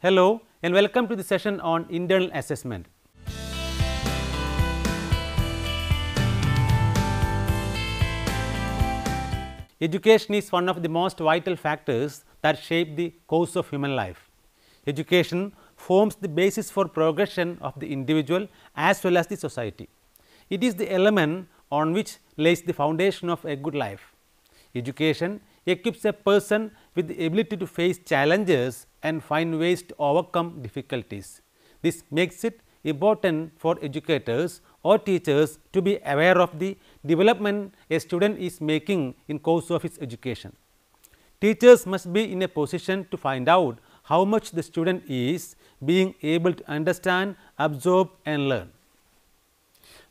Hello and welcome to the session on internal assessment. Education is one of the most vital factors that shape the course of human life. Education forms the basis for progression of the individual as well as the society. It is the element on which lays the foundation of a good life. Education equips a person with the ability to face challenges and find ways to overcome difficulties. This makes it important for educators or teachers to be aware of the development a student is making in course of his education. Teachers must be in a position to find out how much the student is being able to understand, absorb and learn.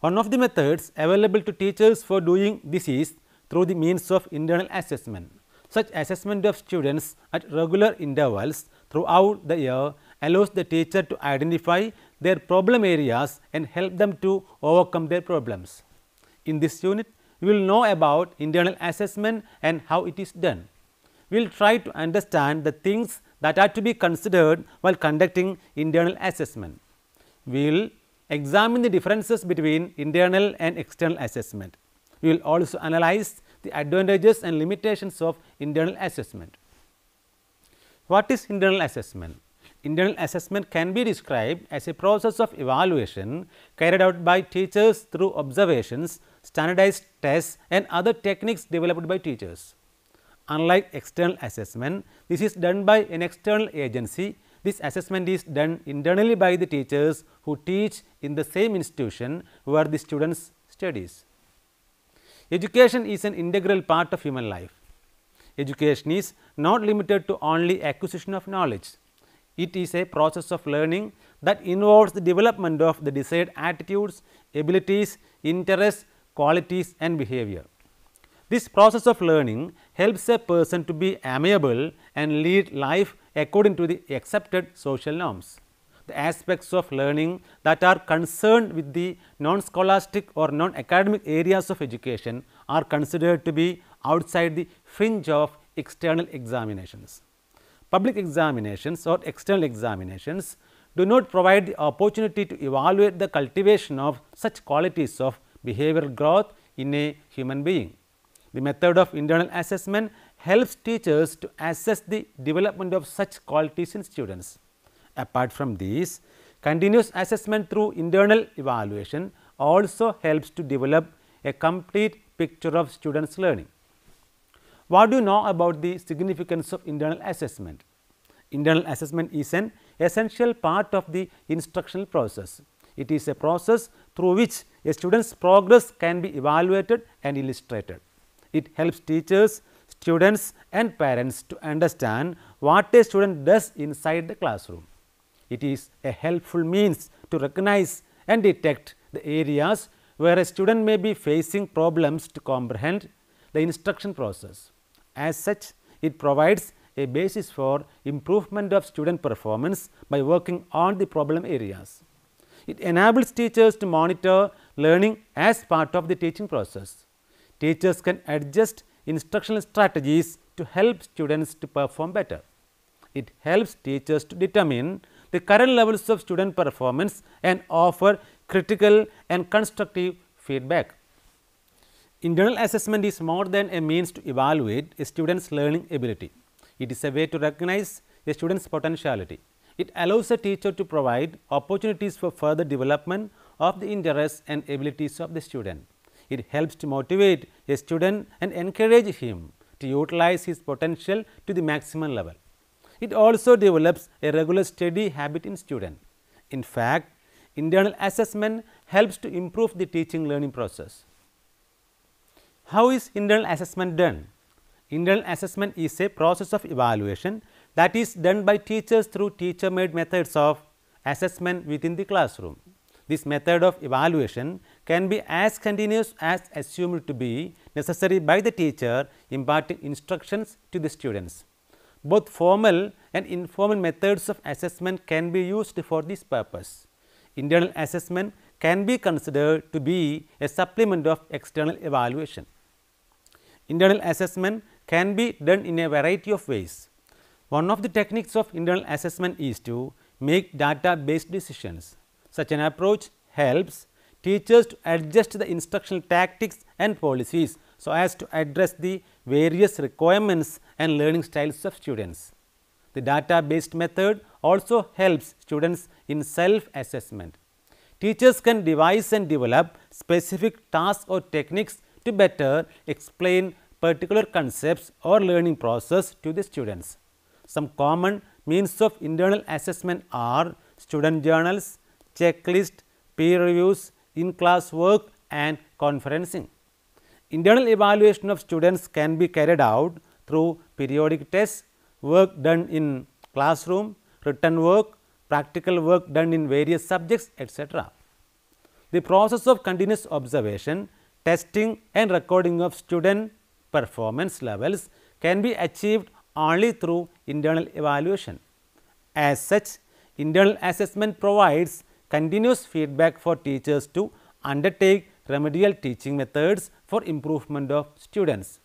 One of the methods available to teachers for doing this is through the means of internal assessment. Such assessment of students at regular intervals throughout the year allows the teacher to identify their problem areas and help them to overcome their problems. In this unit, we will know about internal assessment and how it is done. We will try to understand the things that are to be considered while conducting internal assessment. We will examine the differences between internal and external assessment. We will also analyze the advantages and limitations of internal assessment. What is internal assessment? Internal assessment can be described as a process of evaluation carried out by teachers through observations, standardized tests and other techniques developed by teachers. Unlike external assessment, this is done by an external agency. This assessment is done internally by the teachers who teach in the same institution where the students studies. Education is an integral part of human life. Education is not limited to only acquisition of knowledge. It is a process of learning that involves the development of the desired attitudes, abilities, interests, qualities and behavior. This process of learning helps a person to be amiable and lead life according to the accepted social norms. The aspects of learning that are concerned with the non-scholastic or non-academic areas of education are considered to be outside the fringe of external examinations. Public examinations or external examinations do not provide the opportunity to evaluate the cultivation of such qualities of behavioral growth in a human being. The method of internal assessment helps teachers to assess the development of such qualities in students. Apart from these, continuous assessment through internal evaluation also helps to develop a complete picture of students' learning. What do you know about the significance of internal assessment? Internal assessment is an essential part of the instructional process. It is a process through which a student's progress can be evaluated and illustrated. It helps teachers, students and parents to understand what a student does inside the classroom. It is a helpful means to recognize and detect the areas where a student may be facing problems to comprehend the instruction process. As such, it provides a basis for improvement of student performance by working on the problem areas. It enables teachers to monitor learning as part of the teaching process. Teachers can adjust instructional strategies to help students to perform better. It helps teachers to determine the current levels of student performance and offer critical and constructive feedback. Internal assessment is more than a means to evaluate a student's learning ability. It is a way to recognize a student's potentiality. It allows a teacher to provide opportunities for further development of the interests and abilities of the student. It helps to motivate a student and encourage him to utilize his potential to the maximum level. It also develops a regular study habit in student. In fact, internal assessment helps to improve the teaching learning process. How is internal assessment done? Internal assessment is a process of evaluation that is done by teachers through teacher-made methods of assessment within the classroom. This method of evaluation can be as continuous as assumed to be necessary by the teacher imparting instructions to the students. Both formal and informal methods of assessment can be used for this purpose. Internal assessment can be considered to be a supplement of external evaluation. Internal assessment can be done in a variety of ways. One of the techniques of internal assessment is to make data based decisions. Such an approach helps teachers to adjust the instructional tactics and policies so as to address the various requirements and learning styles of students. The data based method also helps students in self assessment. Teachers can devise and develop specific tasks or techniques to better explain particular concepts or learning process to the students. Some common means of internal assessment are student journals, checklist, peer reviews, in-class work and conferencing. Internal evaluation of students can be carried out through periodic tests, work done in classroom, written work, practical work done in various subjects, etc. The process of continuous observation, testing and recording of student performance levels can be achieved only through internal evaluation. As such, internal assessment provides continuous feedback for teachers to undertake remedial teaching methods for improvement of students.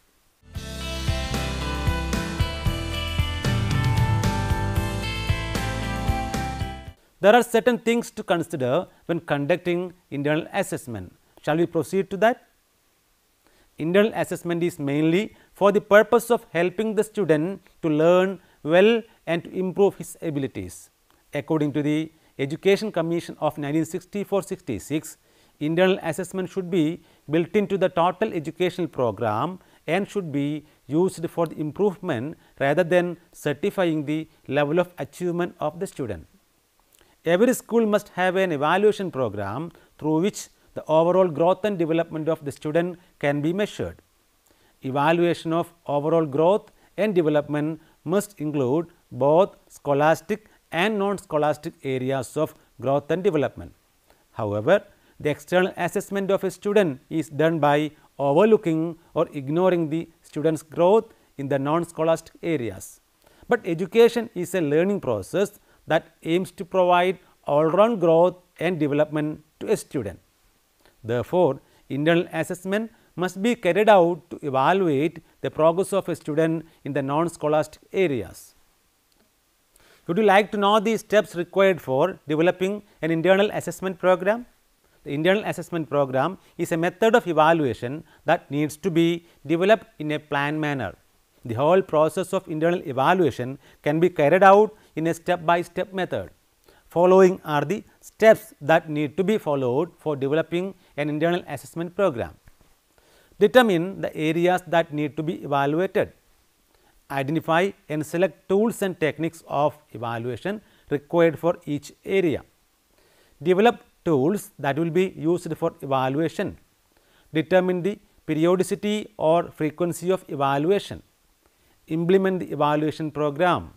There are certain things to consider when conducting internal assessment. Shall we proceed to that? Internal assessment is mainly for the purpose of helping the student to learn well and to improve his abilities. According to the Education Commission of 1964-66, internal assessment should be built into the total educational program and should be used for the improvement rather than certifying the level of achievement of the student. Every school must have an evaluation program through which the overall growth and development of the student can be measured. Evaluation of overall growth and development must include both scholastic and non-scholastic areas of growth and development. However, the external assessment of a student is done by overlooking or ignoring the student's growth in the non-scholastic areas. But education is a learning process that aims to provide all-round growth and development to a student. Therefore, internal assessment must be carried out to evaluate the progress of a student in the non-scholastic areas. Would you like to know the steps required for developing an internal assessment program? The internal assessment program is a method of evaluation that needs to be developed in a planned manner. The whole process of internal evaluation can be carried out in a step-by-step method. Following are the steps that need to be followed for developing an internal assessment program. Determine the areas that need to be evaluated. Identify and select tools and techniques of evaluation required for each area. Develop tools that will be used for evaluation. Determine the periodicity or frequency of evaluation. Implement the evaluation program.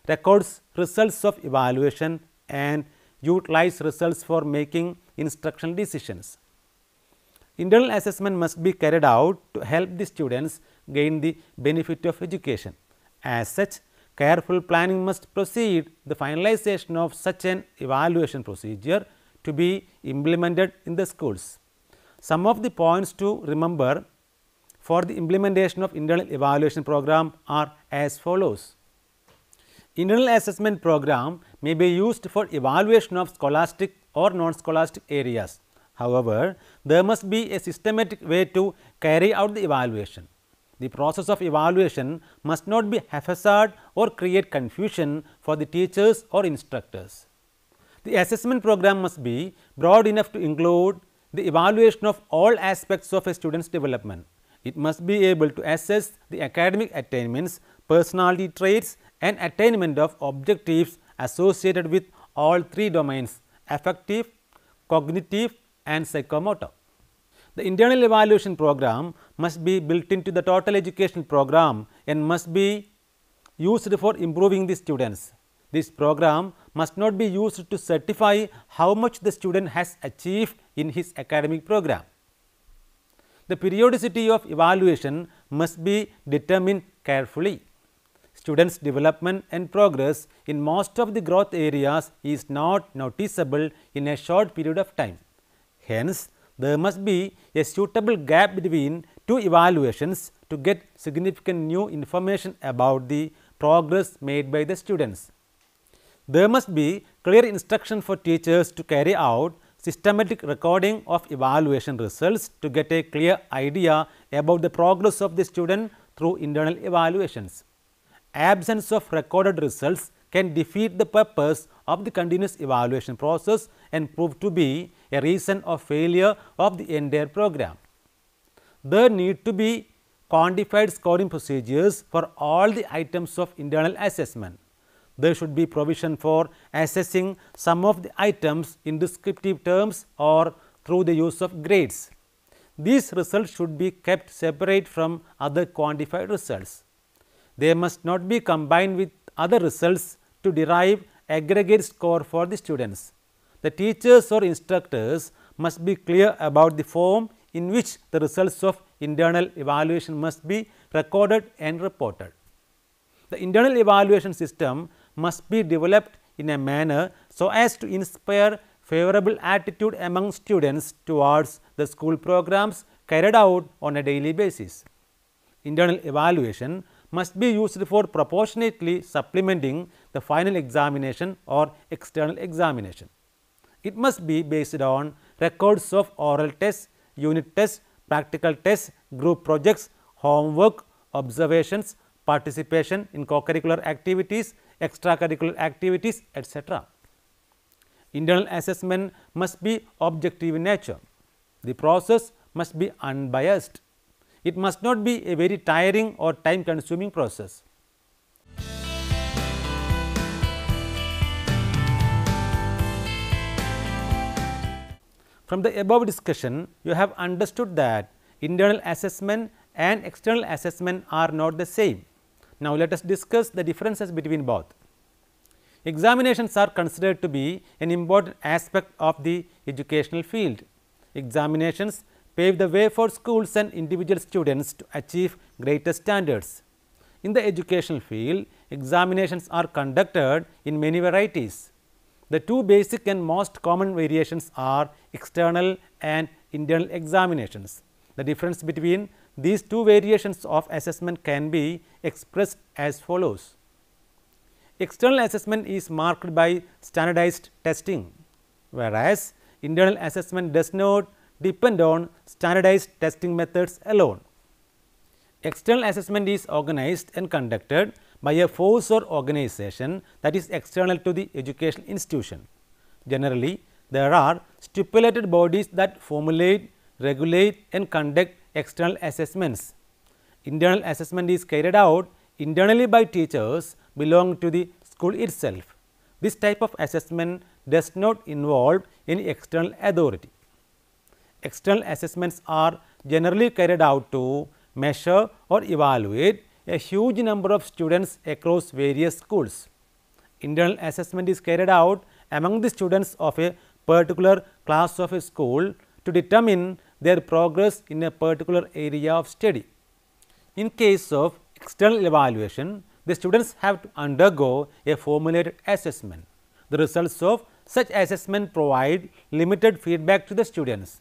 Records results of evaluation and utilize results for making instructional decisions. Internal assessment must be carried out to help the students gain the benefit of education. As such, careful planning must precede the finalization of such an evaluation procedure to be implemented in the schools. Some of the points to remember for the implementation of internal evaluation program are as follows. Internal assessment program may be used for evaluation of scholastic or non-scholastic areas. However, there must be a systematic way to carry out the evaluation. The process of evaluation must not be haphazard or create confusion for the teachers or instructors. The assessment program must be broad enough to include the evaluation of all aspects of a student's development. It must be able to assess the academic attainments, personality traits and attainment of objectives associated with all three domains: affective, cognitive and psychomotor. The internal evaluation program must be built into the total education program and must be used for improving the students. This program must not be used to certify how much the student has achieved in his academic program. The periodicity of evaluation must be determined carefully. Students' development and progress in most of the growth areas is not noticeable in a short period of time. Hence, there must be a suitable gap between two evaluations to get significant new information about the progress made by the students. There must be clear instruction for teachers to carry out systematic recording of evaluation results to get a clear idea about the progress of the student through internal evaluations. Absence of recorded results can defeat the purpose of the continuous evaluation process and prove to be a reason of failure of the entire program. There need to be quantified scoring procedures for all the items of internal assessment. There should be provision for assessing some of the items in descriptive terms or through the use of grades. These results should be kept separate from other quantified results. They must not be combined with other results to derive aggregate score for the students. The teachers or instructors must be clear about the form in which the results of internal evaluation must be recorded and reported. The internal evaluation system must be developed in a manner so as to inspire favorable attitude among students towards the school programs carried out on a daily basis. Internal evaluation must be used for proportionately supplementing the final examination or external examination. It must be based on records of oral tests, unit tests, practical tests, group projects, homework, observations, participation in co-curricular activities, extracurricular activities, etc. Internal assessment must be objective in nature. The process must be unbiased. It must not be a very tiring or time consuming process. From the above discussion, you have understood that internal assessment and external assessment are not the same. Now, let us discuss the differences between both. Examinations are considered to be an important aspect of the educational field. Examinations pave the way for schools and individual students to achieve greater standards. In the educational field, examinations are conducted in many varieties. The two basic and most common variations are external and internal examinations. The difference between these two variations of assessment can be expressed as follows. External assessment is marked by standardized testing, whereas internal assessment does not depend on standardized testing methods alone. External assessment is organized and conducted by a force or organization that is external to the educational institution. Generally, there are stipulated bodies that formulate, regulate and conduct external assessments. Internal assessment is carried out internally by teachers belonging to the school itself. This type of assessment does not involve any external authority. External assessments are generally carried out to measure or evaluate a huge number of students across various schools. Internal assessment is carried out among the students of a particular class of a school to determine their progress in a particular area of study. In case of external evaluation, the students have to undergo a formulated assessment. The results of such assessment provide limited feedback to the students.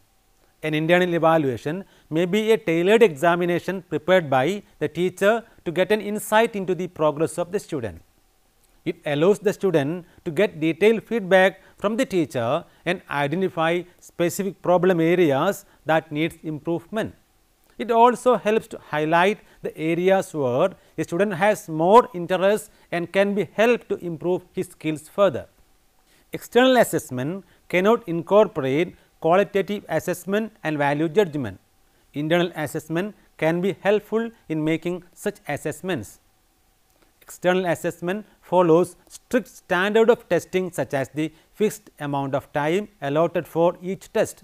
An internal evaluation may be a tailored examination prepared by the teacher to get an insight into the progress of the student. It allows the student to get detailed feedback from the teacher and identify specific problem areas that needs improvement. It also helps to highlight the areas where a student has more interest and can be helped to improve his skills further. External assessment cannot incorporate qualitative assessment and value judgment. Internal assessment can be helpful in making such assessments. External assessment follows strict standard of testing such as the fixed amount of time allotted for each test.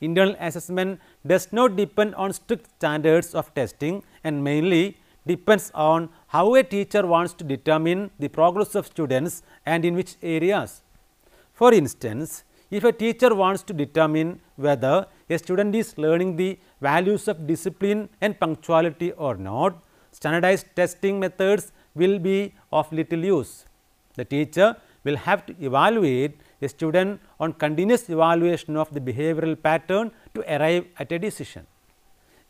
Internal assessment does not depend on strict standards of testing and mainly depends on how a teacher wants to determine the progress of students and in which areas. For instance, if a teacher wants to determine whether a student is learning the values of discipline and punctuality or not, standardized testing methods will be of little use. The teacher will have to evaluate a student on continuous evaluation of the behavioral pattern to arrive at a decision.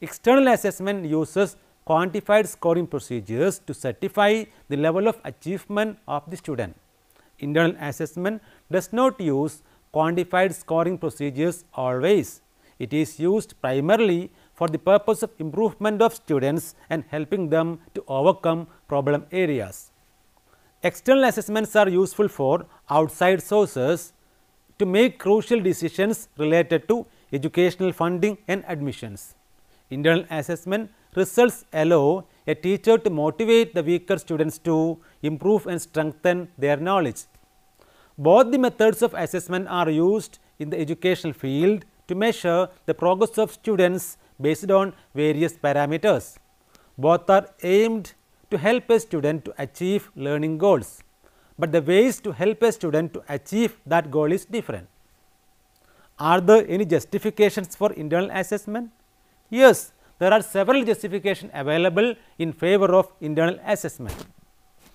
External assessment uses quantified scoring procedures to certify the level of achievement of the student. Internal assessment does not use quantified scoring procedures always. It is used primarily for the purpose of improvement of students and helping them to overcome problem areas. External assessments are useful for outside sources to make crucial decisions related to educational funding and admissions. Internal assessment results allow a teacher to motivate the weaker students to improve and strengthen their knowledge. Both the methods of assessment are used in the educational field to measure the progress of students based on various parameters. Both are aimed to help a student to achieve learning goals, but the ways to help a student to achieve that goal is different. Are there any justifications for internal assessment? Yes, there are several justifications available in favor of internal assessment.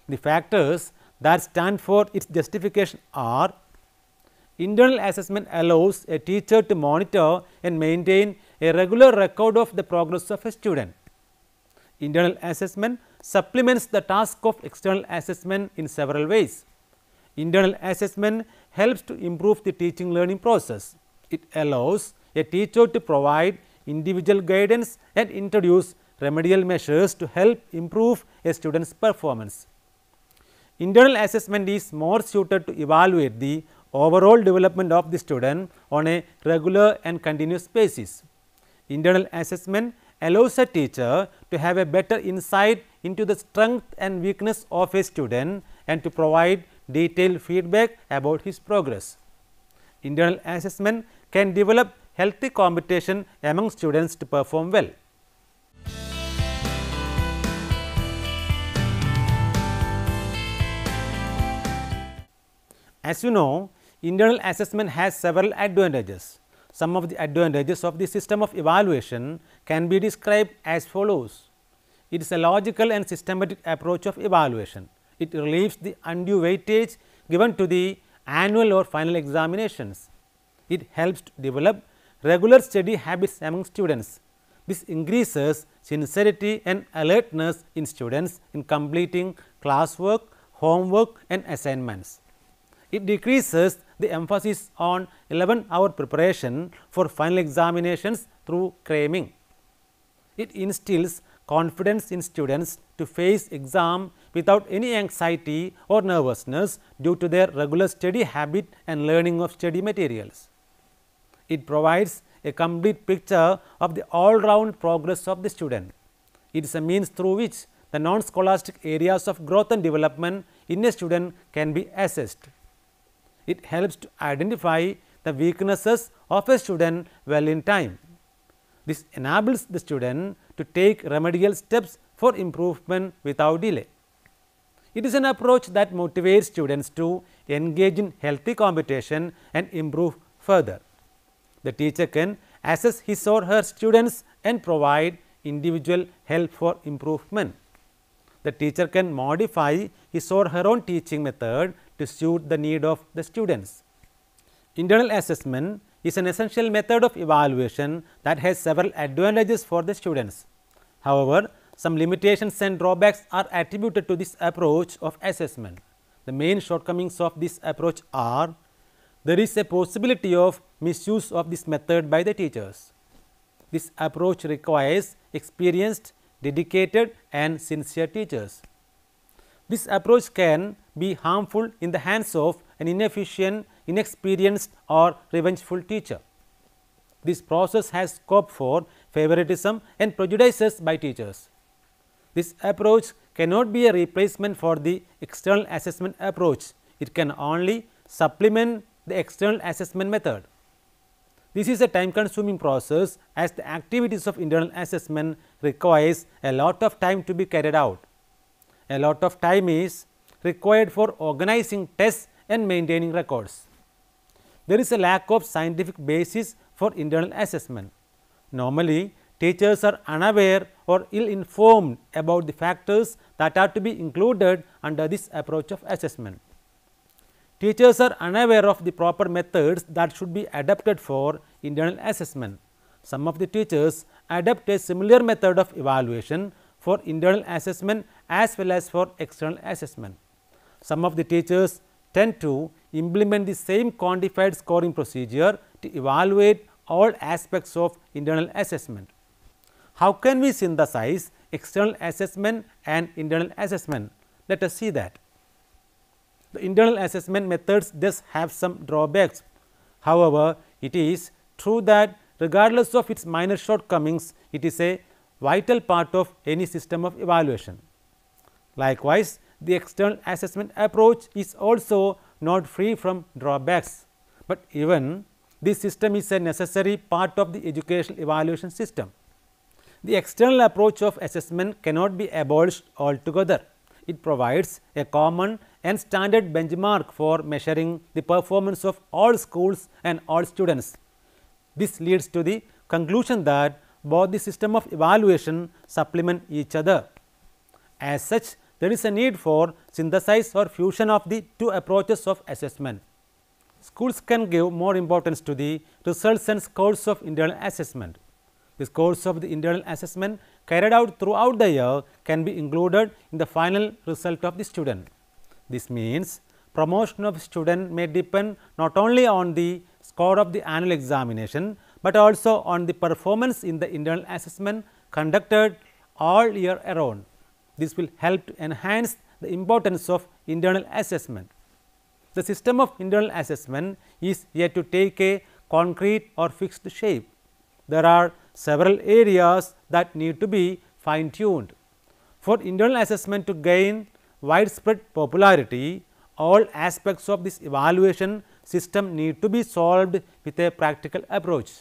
The factors that stand for its justification are: internal assessment allows a teacher to monitor and maintain a regular record of the progress of a student. Internal assessment supplements the task of external assessment in several ways. Internal assessment helps to improve the teaching learning process. It allows a teacher to provide individual guidance and introduce remedial measures to help improve a student's performance. Internal assessment is more suited to evaluate the overall development of the student on a regular and continuous basis. Internal assessment allows a teacher to have a better insight into the strength and weakness of a student and to provide detailed feedback about his progress. Internal assessment can develop healthy competition among students to perform well. As you know, internal assessment has several advantages. Some of the advantages of the system of evaluation can be described as follows. It is a logical and systematic approach of evaluation. It relieves the undue weightage given to the annual or final examinations. It helps to develop regular study habits among students. This increases sincerity and alertness in students in completing classwork, homework and assignments. It decreases the emphasis on 11-hour preparation for final examinations through cramming. It instills confidence in students to face exam without any anxiety or nervousness due to their regular study habit and learning of study materials. It provides a complete picture of the all-round progress of the student. It is a means through which the non-scholastic areas of growth and development in a student can be assessed. It helps to identify the weaknesses of a student well in time. This enables the student to take remedial steps for improvement without delay. It is an approach that motivates students to engage in healthy competition and improve further. The teacher can assess his or her students and provide individual help for improvement. The teacher can modify his or her own teaching method to suit the need of the students. Internal assessment is an essential method of evaluation that has several advantages for the students. However, some limitations and drawbacks are attributed to this approach of assessment. The main shortcomings of this approach are: there is a possibility of misuse of this method by the teachers. This approach requires experienced, dedicated and sincere teachers. This approach can be harmful in the hands of an inefficient, inexperienced or revengeful teacher. This process has scope for favoritism and prejudices by teachers. This approach cannot be a replacement for the external assessment approach. It can only supplement the external assessment method. This is a time consuming process, as the activities of internal assessment requires a lot of time to be carried out. A lot of time is required for organizing tests and maintaining records. There is a lack of scientific basis for internal assessment. Normally, teachers are unaware or ill informed about the factors that are to be included under this approach of assessment. Teachers are unaware of the proper methods that should be adopted for internal assessment. Some of the teachers adopt a similar method of evaluation for internal assessment as well as for external assessment. Some of the teachers tend to implement the same quantified scoring procedure to evaluate all aspects of internal assessment. How can we synthesize external assessment and internal assessment? Let us see that. The internal assessment methods does have some drawbacks. However, it is true that regardless of its minor shortcomings, it is a vital part of any system of evaluation. Likewise, the external assessment approach is also not free from drawbacks, but even this system is a necessary part of the educational evaluation system. The external approach of assessment cannot be abolished altogether. It provides a common and standard benchmark for measuring the performance of all schools and all students. This leads to the conclusion that both the system of evaluation supplement each other. As such, there is a need for synthesis or fusion of the two approaches of assessment. Schools can give more importance to the results and scores of internal assessment. The scores of the internal assessment carried out throughout the year can be included in the final result of the student. This means promotion of student may depend not only on the score of the annual examination, but also on the performance in the internal assessment conducted all year around. This will help to enhance the importance of internal assessment. The system of internal assessment is yet to take a concrete or fixed shape. There are several areas that need to be fine tuned. For internal assessment to gain widespread popularity, all aspects of this evaluation system need to be solved with a practical approach.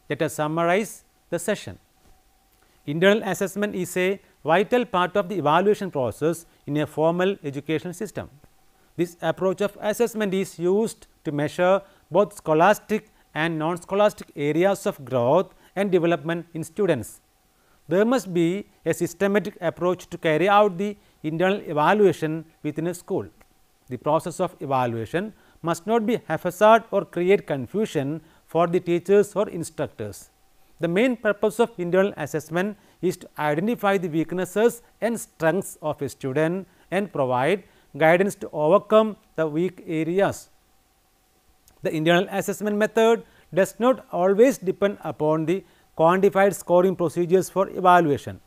Let us summarize the session. Internal assessment is a vital part of the evaluation process in a formal educational system. This approach of assessment is used to measure both scholastic and non-scholastic areas of growth and development in students. There must be a systematic approach to carry out the internal evaluation within a school. The process of evaluation must not be haphazard or create confusion for the teachers or instructors. The main purpose of internal assessment is to identify the weaknesses and strengths of a student and provide guidance to overcome the weak areas. The internal assessment method does not always depend upon the quantified scoring procedures for evaluation.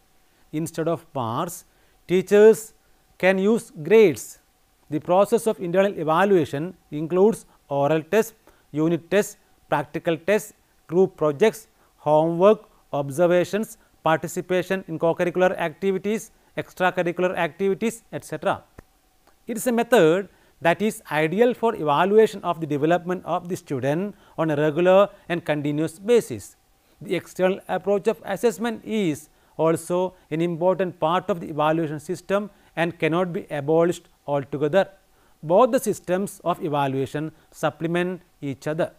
Instead of marks, teachers can use grades. The process of internal evaluation includes oral tests, unit tests, practical tests, group projects, homework, observations, participation in co-curricular activities, extracurricular activities, etc. It is a method that is ideal for evaluation of the development of the student on a regular and continuous basis. The external approach of assessment is also an important part of the evaluation system and cannot be abolished altogether. Both the systems of evaluation supplement each other.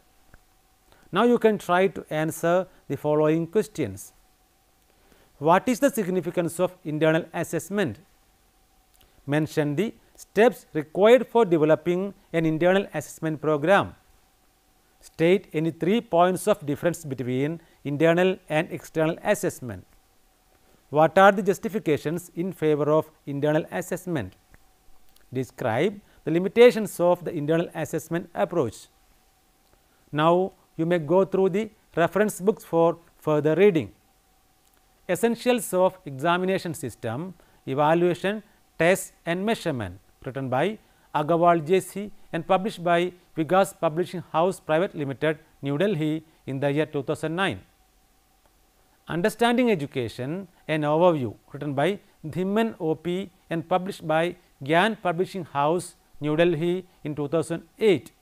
Now, you can try to answer the following questions. What is the significance of internal assessment? Mention the steps required for developing an internal assessment program. State any 3 points of difference between internal and external assessment. What are the justifications in favor of internal assessment? Describe the limitations of the internal assessment approach. Now, you may go through the reference books for further reading. Essentials of Examination System, Evaluation, Test and Measurement, written by Agarwal J.C. and published by Vikas Publishing House Private Limited, New Delhi in the year 2009. Understanding Education, an Overview, written by Dhimman O.P. and published by Gyan Publishing House, New Delhi in 2008.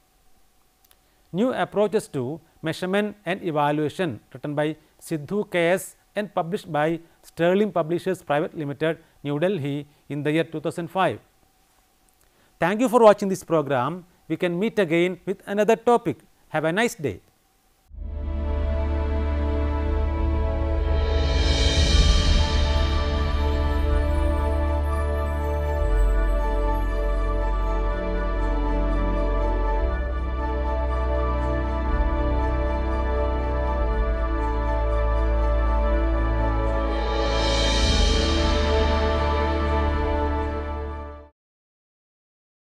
New Approaches to Measurement and Evaluation, written by Sidhu K.S. and published by Sterling Publishers Private Limited, New Delhi in the year 2005. Thank you for watching this program. We can meet again with another topic. Have a nice day.